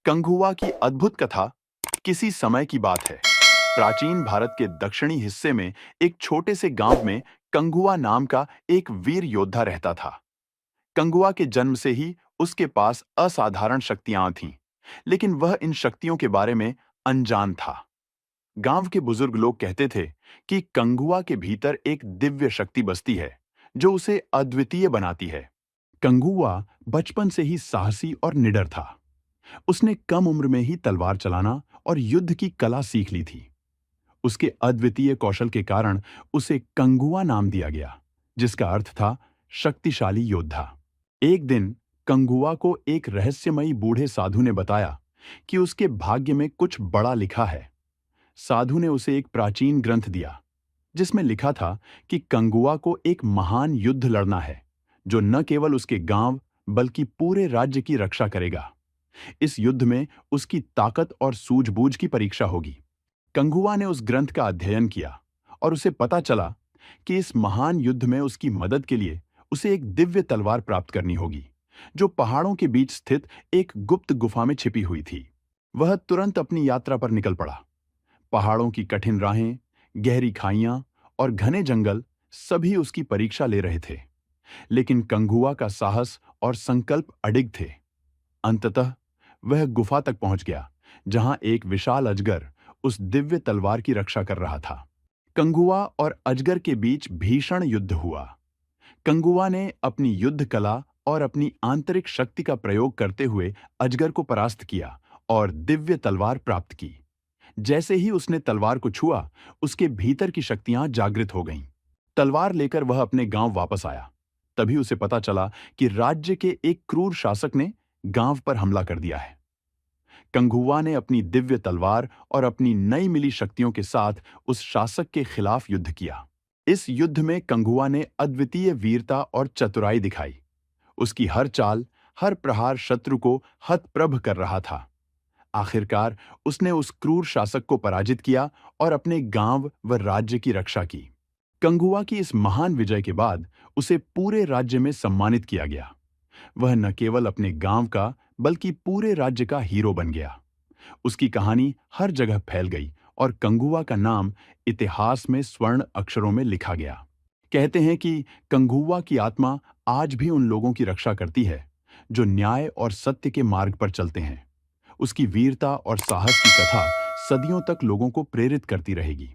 कंगुआ की अद्भुत कथा किसी समय की बात है। प्राचीन भारत के दक्षिणी हिस्से में एक छोटे से गांव में कंगुआ नाम का एक वीर योद्धा रहता था। कंगुआ के जन्म से ही उसके पास असाधारण शक्तियां थीं, लेकिन वह इन शक्तियों के बारे में अनजान था। गांव के बुजुर्ग लोग कहते थे कि कंगुआ के भीतर एक दिव्य शक्ति बसती है, जो उसे अद्वितीय बनाती है। कंगुआ बचपन से ही साहसी और निडर था। उसने कम उम्र में ही तलवार चलाना और युद्ध की कला सीख ली थी। उसके अद्वितीय कौशल के कारण उसे कंगुआ नाम दिया गया, जिसका अर्थ था शक्तिशाली योद्धा। एक दिन कंगुआ को एक रहस्यमयी बूढ़े साधु ने बताया कि उसके भाग्य में कुछ बड़ा लिखा है। साधु ने उसे एक प्राचीन ग्रंथ दिया, जिसमें लिखा था कि कंगुआ को एक महान युद्ध लड़ना है, जो न केवल उसके गांव बल्कि पूरे राज्य की रक्षा करेगा। इस युद्ध में उसकी ताकत और सूझबूझ की परीक्षा होगी। कंगुआ ने उस ग्रंथ का अध्ययन किया और उसे पता चला कि इस महान युद्ध में उसकी मदद के लिए उसे एक दिव्य तलवार प्राप्त करनी होगी, जो पहाड़ों के बीच स्थित एक गुप्त गुफा में छिपी हुई थी। वह तुरंत अपनी यात्रा पर निकल पड़ा। पहाड़ों की कठिन राहें, गहरी खाइयां और घने जंगल सभी उसकी परीक्षा ले रहे थे, लेकिन कंगुआ का साहस और संकल्प अडिग थे। अंततः वह गुफा तक पहुंच गया, जहां एक विशाल अजगर उस दिव्य तलवार की रक्षा कर रहा था। कंगुआ और अजगर के बीच भीषण युद्ध हुआ। कंगुआ ने अपनी युद्ध कला और अपनी आंतरिक शक्ति का प्रयोग करते हुए अजगर को परास्त किया और दिव्य तलवार प्राप्त की। जैसे ही उसने तलवार को छुआ, उसके भीतर की शक्तियां जागृत हो गईं। तलवार लेकर वह अपने गांव वापस आया। तभी उसे पता चला कि राज्य के एक क्रूर शासक ने गांव पर हमला कर दिया है। कंगुआ ने अपनी दिव्य तलवार और अपनी नई मिली शक्तियों के साथ उस शासक के खिलाफ युद्ध किया। इस युद्ध में कंगुआ ने अद्वितीय वीरता और चतुराई दिखाई। उसकी हर चाल, हर प्रहार शत्रु को हतप्रभ कर रहा था। आखिरकार उसने उस क्रूर शासक को पराजित किया और अपने गांव व राज्य की रक्षा की। कंगुआ की इस महान विजय के बाद उसे पूरे राज्य में सम्मानित किया गया। वह न केवल अपने गांव का बल्कि पूरे राज्य का हीरो बन गया। उसकी कहानी हर जगह फैल गई और कंगुआ का नाम इतिहास में स्वर्ण अक्षरों में लिखा गया। कहते हैं कि कंगुआ की आत्मा आज भी उन लोगों की रक्षा करती है जो न्याय और सत्य के मार्ग पर चलते हैं। उसकी वीरता और साहस की कथा सदियों तक लोगों को प्रेरित करती रहेगी।